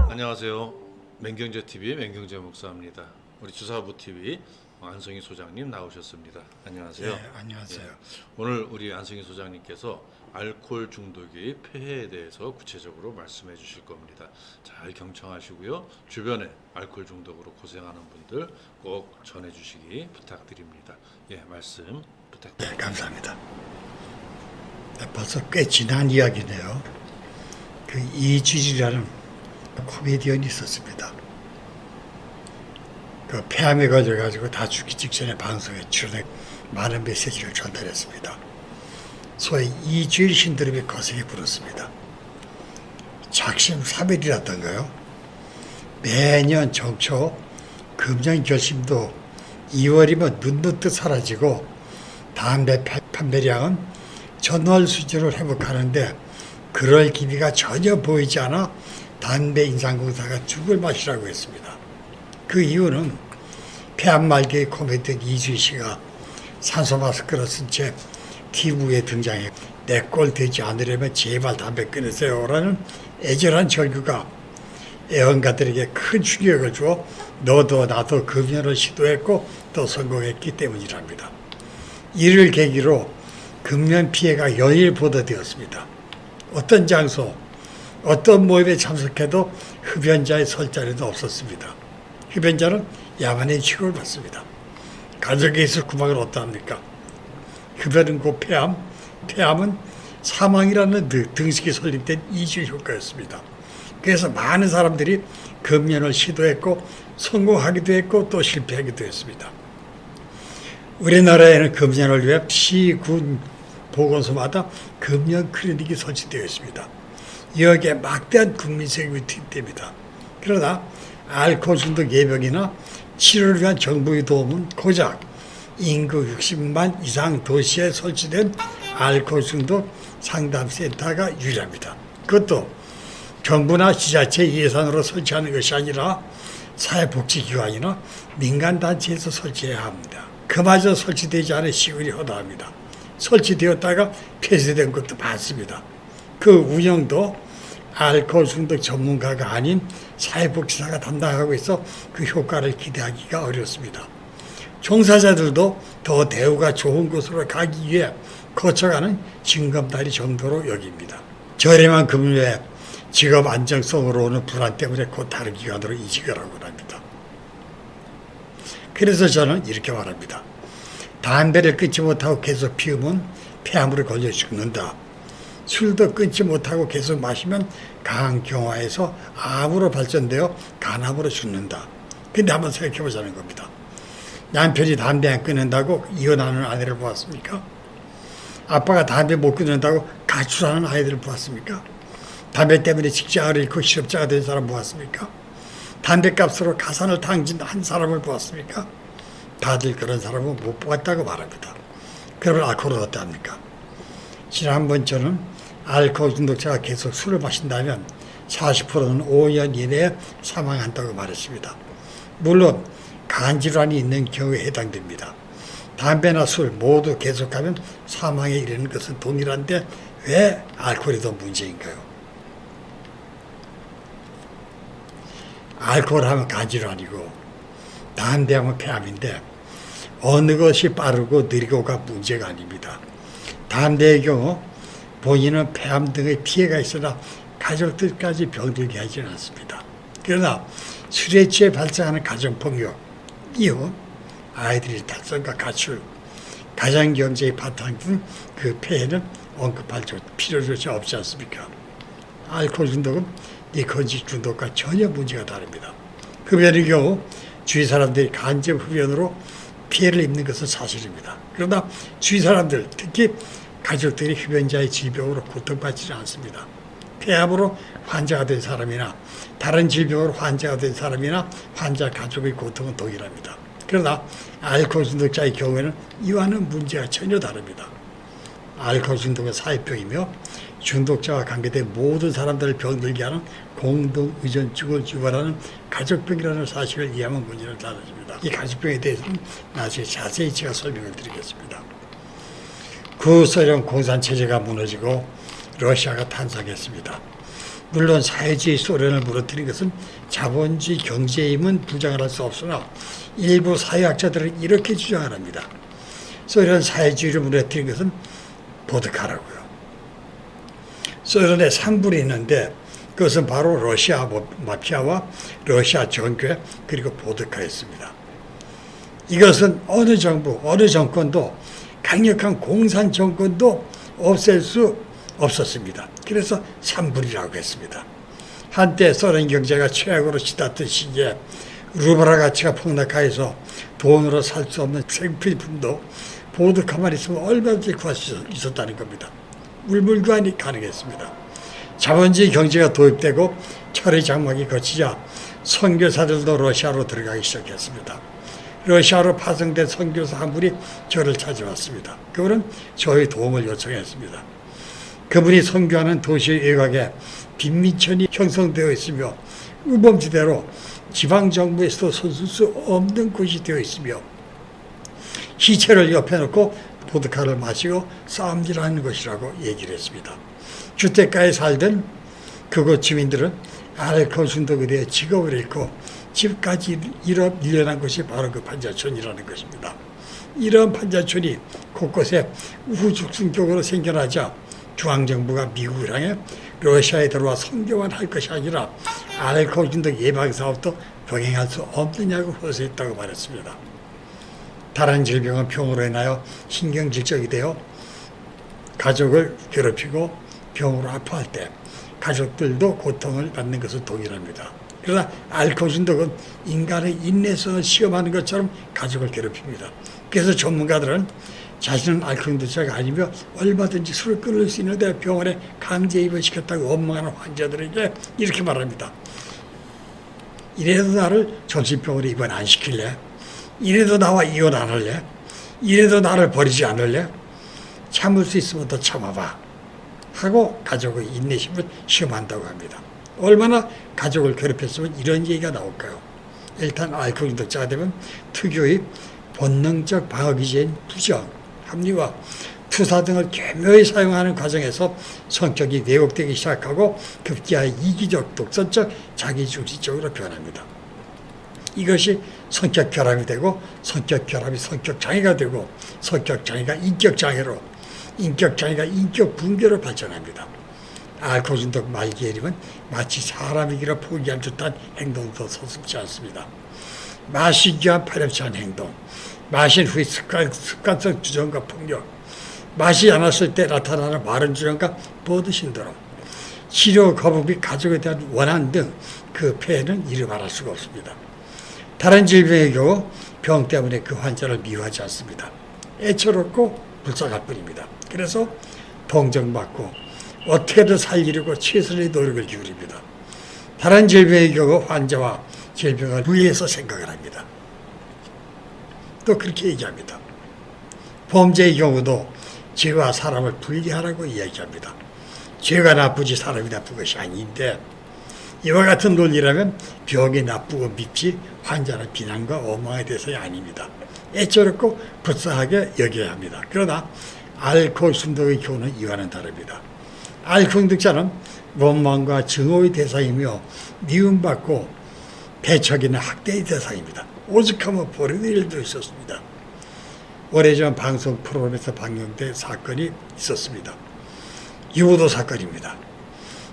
안녕하세요. 맹경제TV 맹경제 목사입니다. 우리 주사부TV 안성희 소장님 나오셨습니다. 안녕하세요. 네, 안녕하세요. 오늘 우리 안성희 소장님께서 알코올 중독의 폐해에 대해서 구체적으로 말씀해 주실 겁니다. 잘 경청하시고요. 주변에 알코올 중독으로 고생하는 분들 꼭 전해 주시기 부탁드립니다. 말씀 부탁드립니다. 네, 감사합니다. 벌써 꽤 지난 이야기네요. 그 이주질이라는 코미디언이 있었습니다. 그 폐암에 걸려가지고 다 죽기 직전에 방송에 출연해 많은 메시지를 전달했습니다. 소위 이주일 신드롬이 거세게 불었습니다. 작심 3일이라던가요. 매년 정초 금년 결심도 2월이면 눈 녹듯 사라지고 담배 판매량은 전월 수준을 회복하는데 그럴 기미가 전혀 보이지 않아 담배 인상공사가 죽을 맛이라고 했습니다. 그 이유는 폐암 말기의 코미디언 이주일 씨가 산소 마스크를 쓴 채 TV에 등장해 내 꼴 되지 않으려면 제발 담배 끊으세요라는 애절한 절규가 애원가들에게 큰 충격을 주어 너도 나도 금연을 시도했고 또 성공했기 때문이랍니다. 이를 계기로 금연 피해가 연일 보도되었습니다. 어떤 장소, 어떤 모임에 참석해도 흡연자의 설 자리도 없었습니다. 흡연자는 야만의 취급을 받습니다. 가족에 있을 구박을 어떠합니까? 흡연은 곧 폐암, 폐암은 사망이라는 등식이 설립된 이주 효과였습니다. 그래서 많은 사람들이 금연을 시도했고 성공하기도 했고 또 실패하기도 했습니다. 우리나라에는 금연을 위해 시, 군, 보건소마다 금연 클리닉이 설치되어 있습니다. 여기에 막대한 국민 세금이 투입됩니다. 그러나 알코올 중독 예방이나 치료를 위한 정부의 도움은 고작 인구 60만 이상 도시에 설치된 알코올 중독 상담센터가 유일합니다. 그것도 정부나 지자체 예산으로 설치하는 것이 아니라 사회복지기관이나 민간단체에서 설치해야 합니다. 그마저 설치되지 않은 시군이 허다합니다. 설치되었다가 폐쇄된 것도 많습니다. 그 운영도 알코올 중독 전문가가 아닌 사회복지사가 담당하고 있어 그 효과를 기대하기가 어렵습니다. 종사자들도 더 대우가 좋은 곳으로 가기 위해 거쳐가는 징검다리 정도로 여깁니다. 저렴한 금융에 직업 안정성으로 오는 불안 때문에 곧 다른 기관으로 이직을 하곤 합니다. 그래서 저는 이렇게 말합니다. 담배를 끊지 못하고 계속 피우면 폐암으로 걸려 죽는다. 술도 끊지 못하고 계속 마시면 간경화해서 암으로 발전되어 간암으로 죽는다. 근데 한번 생각해 보자는 겁니다. 남편이 담배 안 끊는다고 이혼하는 아내를 보았습니까? 아빠가 담배 못 끊는다고 가출하는 아이들을 보았습니까? 담배 때문에 직장을 잃고 실업자가 된 사람 보았습니까? 담배값으로 가산을 탕진한 사람을 보았습니까? 다들 그런 사람은 못 보았다고 말합니다. 그러면 알코올은 어떠합니까? 지난번 저는 알코올 중독자가 계속 술을 마신다면 40%는 5년 이내에 사망한다고 말했습니다. 물론 간질환이 있는 경우에 해당됩니다. 담배나 술 모두 계속하면 사망에 이르는 것은 동일한데 왜 알코올이 더 문제인가요? 알코올 하면 간질환이고 담배 하면 폐암인데 어느 것이 빠르고 느리고가 문제가 아닙니다. 담배의 경우 본인은 폐암 등의 피해가 있으나 가족들까지 병들게 하지는 않습니다. 그러나 술에 취해 발생하는 가정폭력, 이혼, 아이들의 탈선과 가출, 가장경제의 바탕 등 그 폐해는 언급할 필요조차 없지 않습니까? 알코올 중독은 니코틴 중독과 전혀 문제가 다릅니다. 흡연의 경우 주위 사람들이 간접 흡연으로 피해를 입는 것은 사실입니다. 그러나 주위 사람들, 특히 가족들이 흡연자의 질병으로 고통받지는 않습니다. 폐암으로 환자가 된 사람이나 다른 질병으로 환자가 된 사람이나 환자 가족의 고통은 동일합니다. 그러나 알코올 중독자의 경우에는 이와는 문제가 전혀 다릅니다. 알코올 중독은 사회병이며 중독자와 관계된 모든 사람들을 병들게 하는 공동의존증을 유발하는 가족병이라는 사실을 이해하면 문제는 달라집니다. 이 가족병에 대해서는 나중에 자세히 제가 설명을 드리겠습니다. 그 소련 공산체제가 무너지고 러시아가 탄생했습니다. 물론 사회주의 소련을 무너뜨린 것은 자본주의 경제의 힘은 부정을 할 수 없으나 일부 사회학자들은 이렇게 주장을 합니다. 소련 사회주의를 무너뜨린 것은 보드카라고요. 소련에 3불이 있는데 그것은 바로 러시아 마피아와 러시아 정교 그리고 보드카였습니다. 이것은 어느 정부, 어느 정권도 강력한 공산 정권도 없앨 수 없었습니다. 그래서 3불이라고 했습니다. 한때 소련 경제가 최악으로 치닫던 시기에 루블화 가치가 폭락하여서 돈으로 살 수 없는 생필품도 보드카만 있으면 얼마든지 구할 수 있었다는 겁니다. 물물교환이 가능했습니다. 자본주의 경제가 도입되고 철의 장막이 거치자 선교사들도 러시아로 들어가기 시작했습니다. 러시아로 파송된 선교사 한 분이 저를 찾아왔습니다. 그분은 저의 도움을 요청했습니다. 그분이 선교하는 도시 외곽에 빈민촌이 형성되어 있으며 우범지대로 지방정부에서도 손쓸 수 없는 곳이 되어 있으며 시체를 옆에 놓고 보드카를 마시고 싸움질하는 것이라고 얘기를 했습니다. 주택가에 살던 그곳 주민들은 알코올 중독에 대해 직업을 잃고 집까지 밀려난 것이 바로 그 판자촌이라는 것입니다. 이런 판자촌이 곳곳에 우후죽순격으로 생겨나자 중앙정부가 미국을 향해 러시아에 들어와 선교만 할 것이 아니라 알코올 중독 예방 사업도 병행할 수 없느냐고 호소했다고 말했습니다. 다른 질병은 병으로 인하여 신경질적이 되어 가족을 괴롭히고 병으로 아파할 때 가족들도 고통을 받는 것은 동일합니다. 그러나 알코올 중독은 인간의 인내성을 시험하는 것처럼 가족을 괴롭힙니다. 그래서 전문가들은 자신은 알코올 중독자가 아니며 얼마든지 술을 끊을 수 있는데 병원에 강제 입원시켰다고 원망하는 환자들에게 이렇게 말합니다. 이래도 나를 정신병원에 입원 안 시킬래? 이래도 나와 이혼 안 할래? 이래도 나를 버리지 않을래? 참을 수 있으면 더 참아봐 하고 가족의 인내심을 시험한다고 합니다. 얼마나 가족을 괴롭혔으면 이런 얘기가 나올까요? 일단 알코올 중독자가 되면 특유의 본능적 방어 기제인 부정, 합리화, 투사 등을 교묘히 사용하는 과정에서 성격이 왜곡되기 시작하고 급기야 이기적, 독선적, 자기중심적으로 변합니다. 이것이 성격 결함이 되고 성격 결함이 성격 장애가 되고 성격 장애가 인격 장애로 인격 장애가 인격 붕괴로 발전합니다. 알코올 중독 말기의 이름은 마치 사람이기를 포기한 듯한 행동도 서슴지 않습니다. 마시기 위한 파렴치한 행동, 마신 후의 습관성 주정과 폭력, 마시지 않았을 때 나타나는 마른 주정과 버드 신드롬, 치료 거부 및 가족에 대한 원한 등 그 폐해는 이루 말할 수가 없습니다. 다른 질병의 경우 병 때문에 그 환자를 미워하지 않습니다. 애처롭고 불쌍할 뿐입니다. 그래서 동정받고 어떻게든 살리려고 최선의 노력을 기울입니다. 다른 질병의 경우 환자와 질병을 분리해서 생각을 합니다. 또 그렇게 얘기합니다. 범죄의 경우도 죄와 사람을 분리하라고 이야기합니다. 죄가 나쁘지 사람이 나쁜 것이 아닌데 이와 같은 논리라면 병이 나쁘고 밉지 환자는 비난과 원망에 대해서는 아닙니다. 애처롭고 불쌍하게 여겨야 합니다. 그러나 알코올 중독의 경우는 이와는 다릅니다. 알코올 중독자는 원망과 증오의 대상이며 미움받고 배척이나 학대의 대상입니다. 오죽하면 버리는 일도 있었습니다. 오래전 방송 프로그램에서 방영된 사건이 있었습니다. 유부도 사건입니다.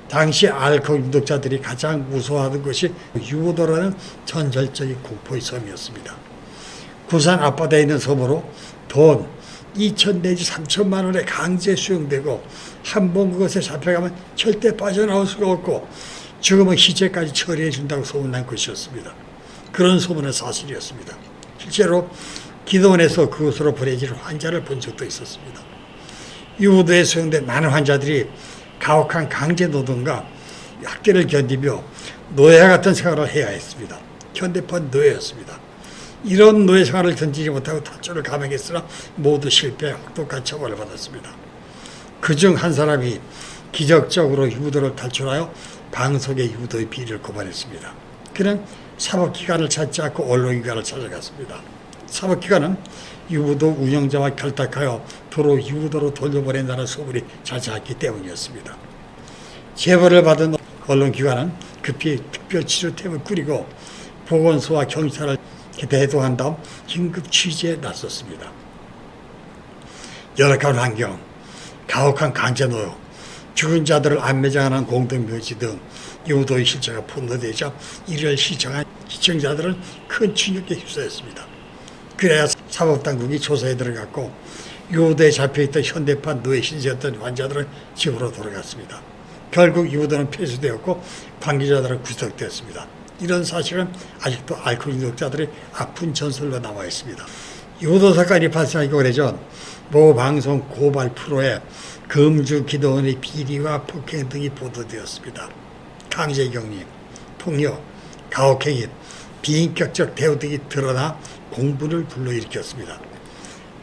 당시 알코올 중독자들이 가장 무서워하던 것이 유부도라는 전설적인 공포의 섬이었습니다. 부산 앞바다에 있는 섬으로 돈 2천 내지 3천만 원에 강제 수용되고 한 번 그것에 잡혀가면 절대 빠져나올 수가 없고 죽으면 시체까지 처리해 준다고 소문난 곳이었습니다. 그런 소문은 사실이었습니다. 실제로 기도원에서 그곳으로 보내지는 환자를 본 적도 있었습니다. 유부도에 수용된 많은 환자들이 가혹한 강제 노동과 학대를 견디며 노예 같은 생활을 해야 했습니다. 현대판 노예였습니다. 이런 노예 생활을 견디지 못하고 탈출을 감행했으나 모두 실패, 혹독한 처벌을 받았습니다. 그중 한 사람이 기적적으로 유부도를 탈출하여 방속의 유부도의 비리를 고발했습니다. 그는 사법기관을 찾지 않고 언론기관을 찾아갔습니다. 사법기관은 유부도 운영자와 결탁하여 도로 유부도로 돌려보낸다는 소문이 자자했기 때문이었습니다. 제보를 받은 언론기관은 급히 특별치료팀을 꾸리고 보건소와 경찰을 대동한 다음 긴급 취재에 나섰습니다. 열악한 환경, 가혹한 강제노역, 죽은 자들을 안매장하는 공동묘지 등 유도의 실체가 폭로되자 이를 시청한 시청자들은 큰 충격에 휩싸였습니다. 그래야 사법당국이 조사에 들어갔고 유도에 잡혀있던 현대판 노예 신세였던 환자들은 집으로 돌아갔습니다. 결국 유도는 폐쇄되었고 관계자들은 구속되었습니다. 이런 사실은 아직도 알코올 중독자들의 아픈 전설로 남아있습니다. 유도 사건이 발생하기 오래전 모 방송 고발 프로에 금주 기도원의 비리와 폭행 등이 보도되었습니다. 강제격리, 폭력, 가혹행위, 비인격적 대우 등이 드러나 공분을 불러일으켰습니다.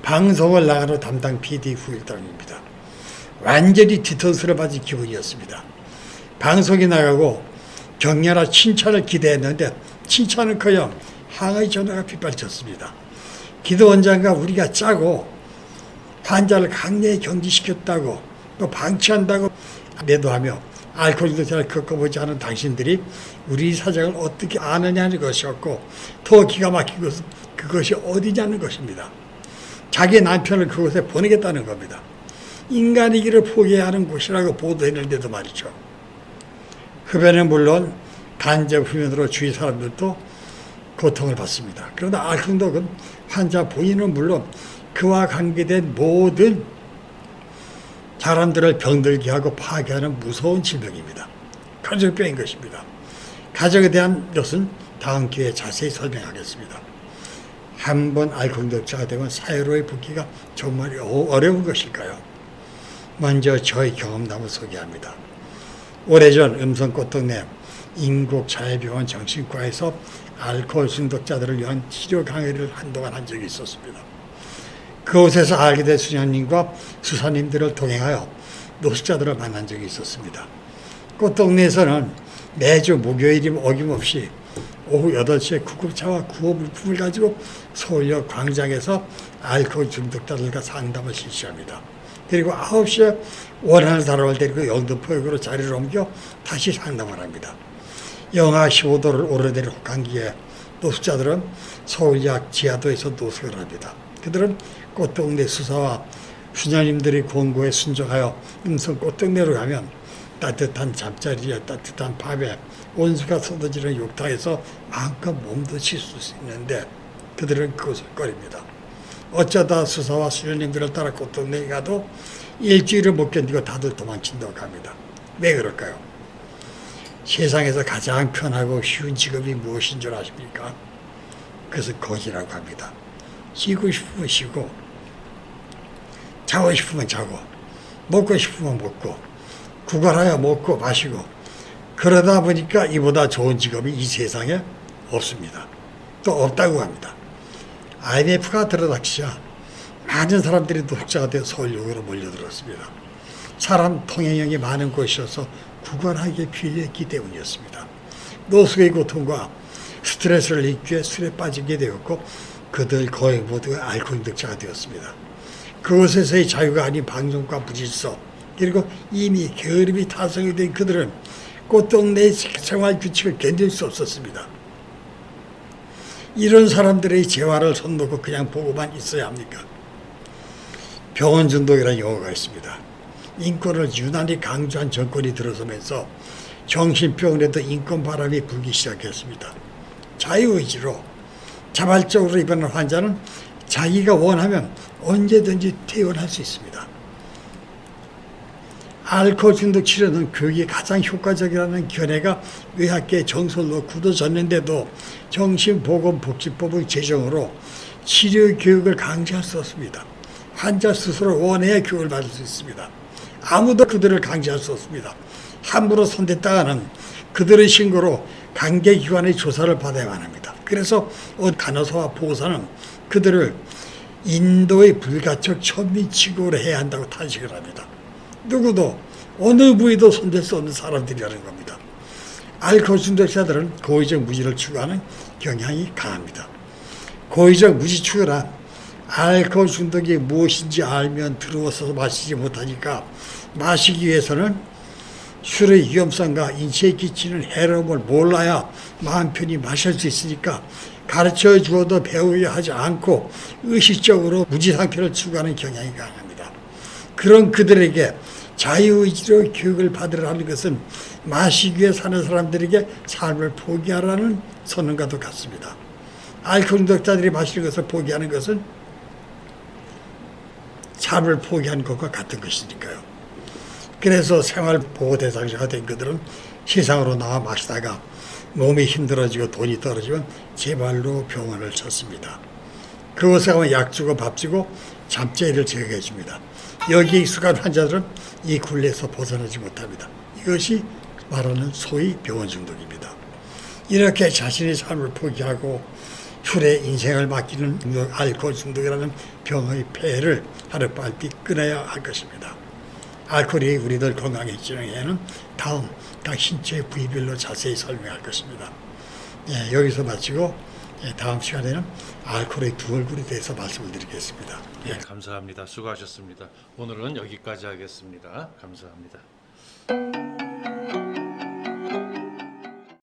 방송을 나가는 담당 PD 후일담입니다. 완전히 뒤통수를 맞은 기분이었습니다. 방송이 나가고 격려나 칭찬을 기대했는데 칭찬은커녕 항의 전화가 빗발쳤습니다. 기도원장과 우리가 짜고 환자를 강제히 격리시켰다고 또 방치한다고 매도하며 알코올 중독자를 겪어보지 않은 당신들이 우리 사정을 어떻게 아느냐는 것이었고 더 기가 막힌 것은 그것이 어디냐는 것입니다. 자기 남편을 그곳에 보내겠다는 겁니다. 인간이기를 포기해야 하는 곳이라고 보도했는데도 말이죠. 흡연은 물론 간접 흡연으로 주위 사람들도 고통을 받습니다. 그러나 알코올 중독은 환자 본인은 물론 그와 관계된 모든 사람들을 병들게 하고 파괴하는 무서운 질병입니다. 가족병인 것입니다. 가족에 대한 것은 다음 기회에 자세히 설명하겠습니다. 한번 알코올 중독자가 되면 사회로의 복귀가 정말 어려운 것일까요? 먼저 저의 경험담을 소개합니다. 오래전 음성꽃동네 인국자율병원 정신과에서 알코올 중독자들을 위한 치료 강의를 한동안 한 적이 있었습니다. 그곳에서 알게 된 수녀님과 수사님들을 동행하여 노숙자들을 만난 적이 있었습니다. 꽃동네에서는 매주 목요일이면 어김없이 오후 8시에 구급차와 구호물품을 가지고 서울역 광장에서 알코올 중독자들과 상담을 실시합니다. 그리고 9시에 원하는 사람을 데리고 영등포역으로 자리를 옮겨 다시 상담을 합니다. 영하 15도를 오르내린 혹한기에 노숙자들은 서울역 지하도에서 노숙을 합니다. 그들은 꽃동네 수사와 수녀님들의 권고에 순종하여 음성 꽃동네로 가면 따뜻한 잠자리에 따뜻한 밥에 온수가 쏟아지는 욕탕에서 마음껏 몸도 씻을 수 있는데 그들은 그것을 꺼립니다. 어쩌다 수사와 수녀님들을 따라 꽃동네에 가도 일주일을 못 견디고 다들 도망친다고 합니다. 왜 그럴까요? 세상에서 가장 편하고 쉬운 직업이 무엇인 줄 아십니까? 그것은 거지라고 합니다. 쉬고 싶으면 쉬고 자고 싶으면 자고 먹고 싶으면 먹고 구걸하여 먹고 마시고 그러다 보니까 이보다 좋은 직업이 이 세상에 없습니다. 또 없다고 합니다. IMF가 들어닥치자 많은 사람들이 노숙자가 되어 서울역으로 몰려들었습니다. 사람 통행량이 많은 곳이어서 구걸하기에 필요했기 때문이었습니다. 노숙의 고통과 스트레스를 잊기 위해 술에 빠지게 되었고 그들 거의 모두가 알코올 중독자가 되었습니다. 그곳에서의 자유가 아닌 방종과 무질서 그리고 이미 게으름이 타성이 된 그들은 꽃동네의 생활 규칙을 견딜 수 없었습니다. 이런 사람들의 재활을 손 놓고 그냥 보고만 있어야 합니까? 병원 중독이라는 용어가 있습니다. 인권을 유난히 강조한 정권이 들어서면서 정신병원에도 인권 바람이 불기 시작했습니다. 자유의지로 자발적으로 입원한 환자는 자기가 원하면 언제든지 퇴원할 수 있습니다. 알코올 중독 치료는 교육이 가장 효과적이라는 견해가 의학계의 정설로 굳어졌는데도 정신보건복지법의 제정으로 치료 교육을 강제할 수 없습니다. 환자 스스로 원해야 교육을 받을 수 있습니다. 아무도 그들을 강제할 수 없습니다. 함부로 손댔다가는 그들의 신고로 관계기관의 조사를 받아야만 합니다. 그래서 간호사와 보호사는 그들을 인도의 불가촉 천민치고를 해야 한다고 탄식을 합니다. 누구도 어느 부위도 손댈 수 없는 사람들이라는 겁니다. 알코올 중독자들은 고의적 무지를 추구하는 경향이 강합니다. 고의적 무지추결한 알코올 중독이 무엇인지 알면 들어와서 마시지 못하니까 마시기 위해서는 술의 위험성과 인체에 끼치는 해로움을 몰라야 마음 편히 마실 수 있으니까 가르쳐 주어도 배우려 하지 않고 의식적으로 무지 상태를 추구하는 경향이 강합니다. 그런 그들에게 자유의지로 교육을 받으라는 것은 마시기 위해 사는 사람들에게 삶을 포기하라는 선언과도 같습니다. 알코올 중독자들이 마시는 것을 포기하는 것은 삶을 포기하는 것과 같은 것이니까요. 그래서 생활보호 대상자가 된 그들은 세상으로 나와 마시다가 몸이 힘들어지고 돈이 떨어지면 제발로 병원을 찾습니다. 그곳에 가면 약 주고 밥 주고 잠자리를 제공해 줍니다. 여기에 익숙한 환자들은 이 굴레에서 벗어나지 못합니다. 이것이 말하는 소위 병원 중독입니다. 이렇게 자신의 삶을 포기하고 술에 인생을 맡기는 알코올 중독이라는 병의 폐해를 하루빨리 끊어야 할 것입니다. 알코올이 우리들 건강에 해치는 해는 다음 각 신체 부위별로 자세히 설명할 것입니다. 예, 여기서 마치고 다음 시간에는 알코올의 두 얼굴에 대해서 말씀을 드리겠습니다. 예, 감사합니다. 수고하셨습니다. 오늘은 여기까지 하겠습니다. 감사합니다.